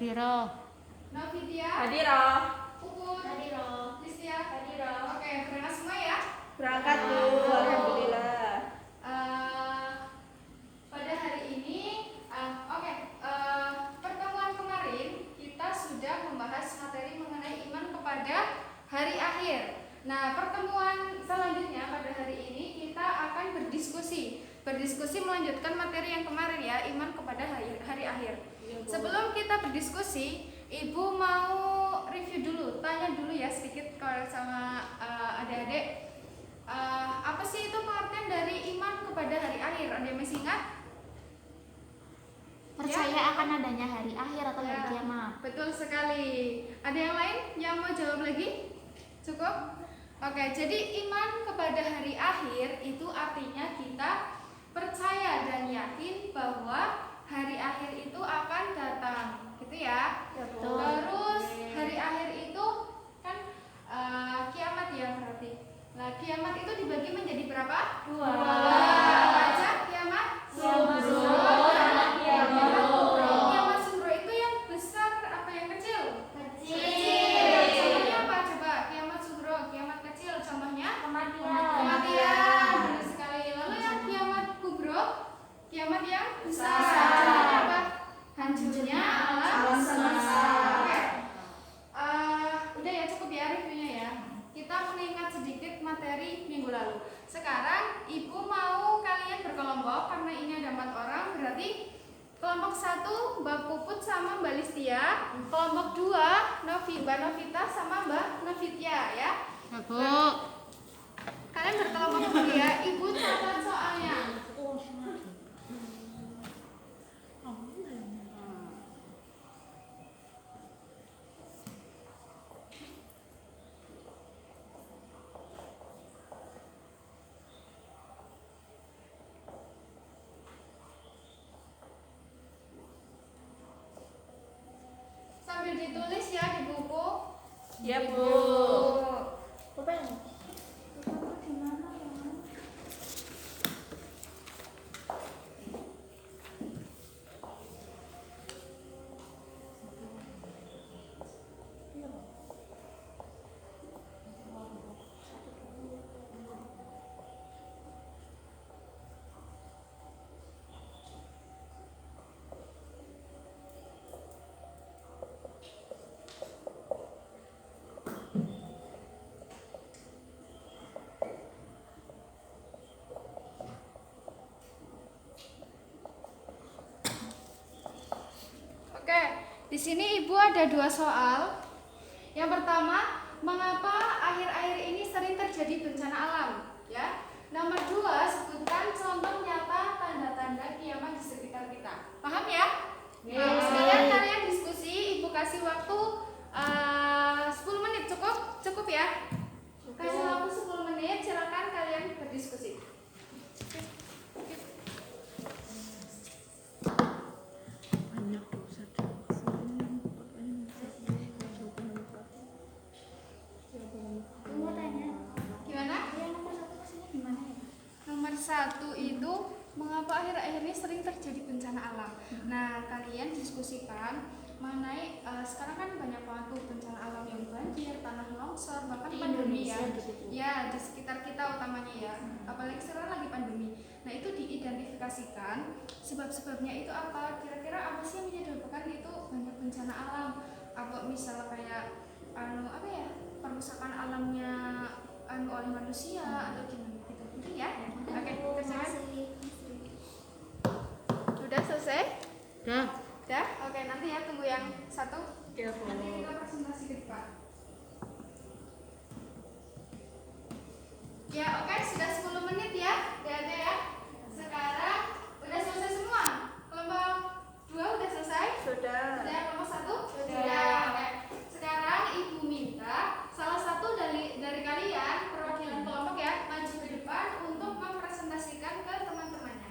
Hadiro. Novidia. Hadiro. Puput. Hadiro. Listia. Hadiro. Oke, berangkat semua ya? Berangkat Bu, alhamdulillah. Pada hari ini, pertemuan kemarin kita sudah membahas materi mengenai iman kepada hari akhir. Nah, pertemuan selanjutnya pada hari ini kita akan berdiskusi melanjutkan materi yang kemarin ya, iman kepada hari akhir. Sebelum kita berdiskusi, Ibu mau review dulu, tanya dulu ya sedikit kalau sama adik-adik. Apa sih itu pengertian dari iman kepada hari akhir? Ada yang masih ingat? Percaya akan adanya hari akhir atau hari kiamat. Betul sekali. Ada yang lain yang mau jawab lagi? Cukup? Oke, jadi iman kepada hari akhir itu artinya kita percaya dan yakin bahwa hari akhir itu akan datang, gitu ya. Betul. Terus hari akhir itu kan kiamat ya berarti. Nah, kiamat itu dibagi menjadi berapa? Dua. Apa aja kiamat? Kiamat Sughro dan kiamat kiamat kubro. kubro. Kiamat sughro itu yang besar apa yang kecil? Kecil. Contohnya apa coba? Kiamat sughro, kiamat kecil contohnya? Kematian. Kematian. Benar sekali. Lalu yang kiamat kubro, kiamat yang besar. Besar. Contohnya apa? Hancurnya alam semesta. Oke. Udah ya, cukup ya reviewnya ya. Kita mengingat sedikit materi minggu lalu. Sekarang Ibu mau kalian berkelompok karena ini ada 4 orang, berarti kelompok 1 Mbak Puput sama Mbak Listia, kelompok 2 Mbak Novita sama Mbak Novitya ya. Bu. Kalian berkelompok dulu ya. Ibu catat soalnya. Sambil ditulis ya di buku. Ya Bu. Oke, di sini Ibu ada 2 soal. Yang pertama, mengapa akhir-akhir ini sering terjadi bencana alam? Ya. Nomor 2, sebutkan contoh nyata tanda-tanda kiamat di sekitar kita. Paham ya? Sekalian kalian diskusi. Ibu kasih waktu 10 menit cukup? Cukup ya? Kasih waktu 10 menit, silakan kalian berdiskusi. Gimana? Nomor 1 itu mengapa akhir-akhir ini sering terjadi bencana alam. Nah, kalian diskusikan mengenai sekarang kan banyak banget tuh bencana alam yang banjir, tanah longsor, bahkan Di pandemi ya. Indonesia gitu. Ya, di sekitar kita utamanya ya. Apalagi sekarang lagi pandemi. Nah, itu diidentifikasikan sebab-sebabnya itu apa? Kira-kira apa sih yang menyebabkan itu banyak bencana alam? Apa misalnya kayak perusakan alamnya oleh manusia atau gimana gitu. Mungkin ya. Oke, kerjakan. Sudah selesai? Dah. Udah? Oke, nanti ya tunggu yang 1. Ya Bu. Nanti kita presentasi ke depan. Ya, oke, sudah 10 menit ya. Ada ya. Sekarang udah selesai semua. Kelompok 2 udah selesai? Sudah. Sudah. Kelompok 1? Sudah. Oke. Sekarang Ibu minta salah satu dari kalian perwakilan kelompok ya maju ke depan untuk mempresentasikan ke teman-temannya.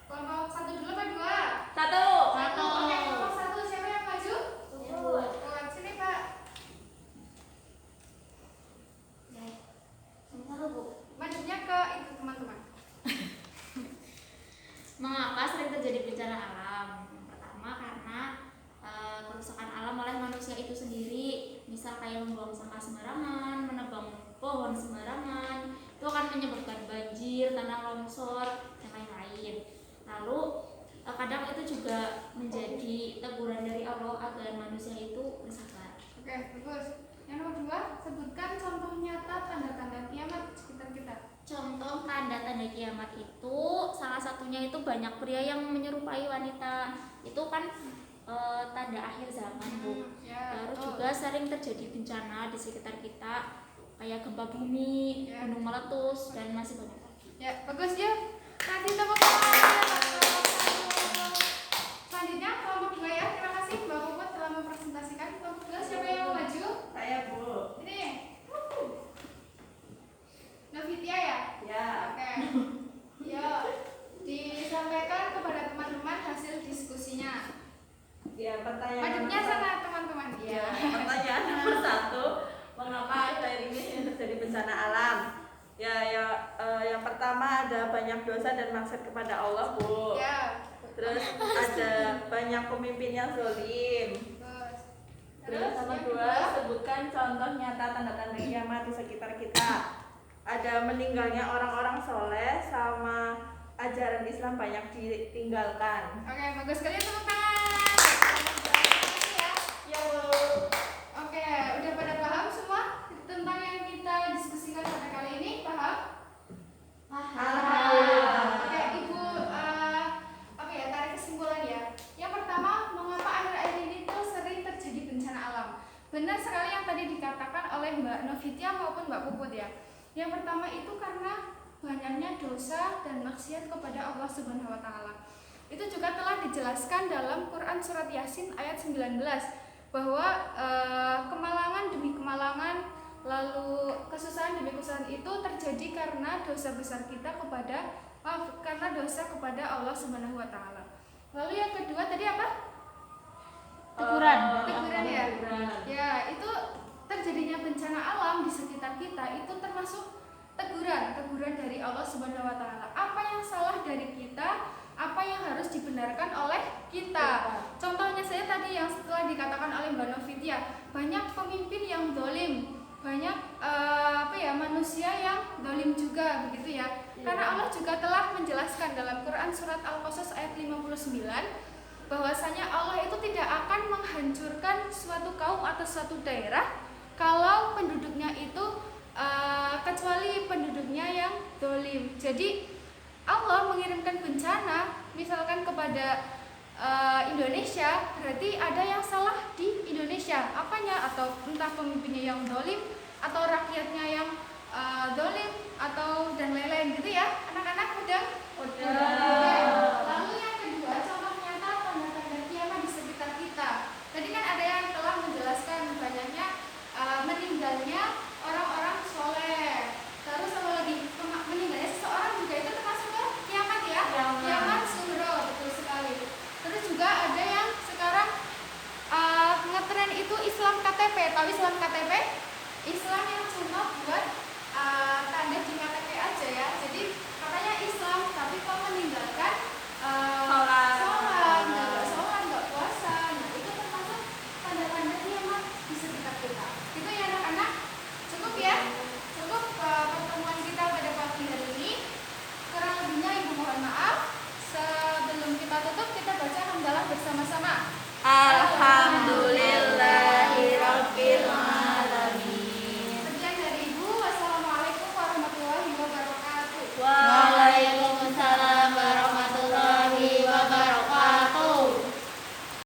Kelompok 1 dulu apa 2? 1. Oke, kelompok 1 siapa yang maju? Kelompok sini Pak. Majunya ke itu membuang sampah sembarangan, menebang pohon sembarangan, itu akan menyebabkan banjir, tanah longsor, dan lain-lain. Lalu kadang itu juga menjadi teguran dari Allah agar manusia itu bersabar. Oke, bagus. Yang nomor 2, sebutkan contoh nyata tanda-tanda kiamat di sekitar kita. Contoh tanda-tanda kiamat itu salah satunya itu banyak pria yang menyerupai wanita. Itu kan tanda akhir zaman, Bu. Ya, Terus juga sering terjadi bencana di sekitar kita kayak gempa bumi, Ya. gunung meletus, dan masih banyak lagi. Ya, bagus ya. Kasih tepuk tangan. Selanjutnya kelompok 2 ya. Terima kasih Mbak Puput telah mempresentasikan. Kelompok 2 siapa yang mau maju? Saya, Bu. Ini. Novitia ya? Ya. Oke. Yuk, disampaikan kepada teman-teman hasil diskusinya. Ya, pertanyaan. Madepnya sana teman-teman. Ya, pertanyaan nomor 1, mengapa akhir ini terjadi bencana alam? Yang pertama ada banyak dosa dan maksiat kepada Allah, Bu. Ya. Terus ada banyak pemimpin yang zalim. Terus. Terus nomor yang 2, kedua, sebutkan contoh nyata tanda-tanda kiamat di sekitar kita. Ada meninggalnya orang-orang soleh sama ajaran Islam banyak ditinggalkan. Oke, bagus sekali tepuk tangan. Ya. Ya, Bu. Oke, udah pada paham semua tentang yang kita diskusikan pada kali ini? Paham? Oke, Ibu, tarik kesimpulan ya. Yang pertama, mengapa akhir-akhir ini tuh sering terjadi bencana alam? Benar sekali yang tadi dikatakan oleh Mbak Novitia maupun Mbak Puput ya. Yang pertama itu karena banyaknya dosa dan maksiat kepada Allah Subhanahu wa taala. Itu juga telah dijelaskan dalam Quran surat Yasin ayat 19 bahwa kemalangan demi kemalangan, lalu kesusahan demi kesusahan itu terjadi karena dosa besar kita karena dosa kepada Allah Subhanahu wa taala. Lalu yang kedua tadi apa? Teguran. Teguran ya. Teguran. Ya, itu terjadinya bencana alam di sekitar kita itu termasuk teguran dari Allah Subhanahu wa taala. Apa yang salah dari kita, apa yang harus dibenarkan oleh kita. Contohnya saya tadi yang setelah dikatakan oleh Mbak Novitia, banyak pemimpin yang zalim, banyak manusia yang zalim juga begitu ya. Karena Allah juga telah menjelaskan dalam Quran surat Al-Qasas ayat 59 bahwasanya Allah itu tidak akan menghancurkan suatu kaum atau suatu daerah kalau penduduknya itu kecuali penduduknya yang zalim. Jadi Allah mengirimkan bencana misalkan kepada Indonesia, berarti ada yang salah di Indonesia. Apanya? Atau entah pemimpinnya yang zalim atau rakyatnya yang zalim atau dan lain-lain gitu ya. Anak-anak udah? Udah.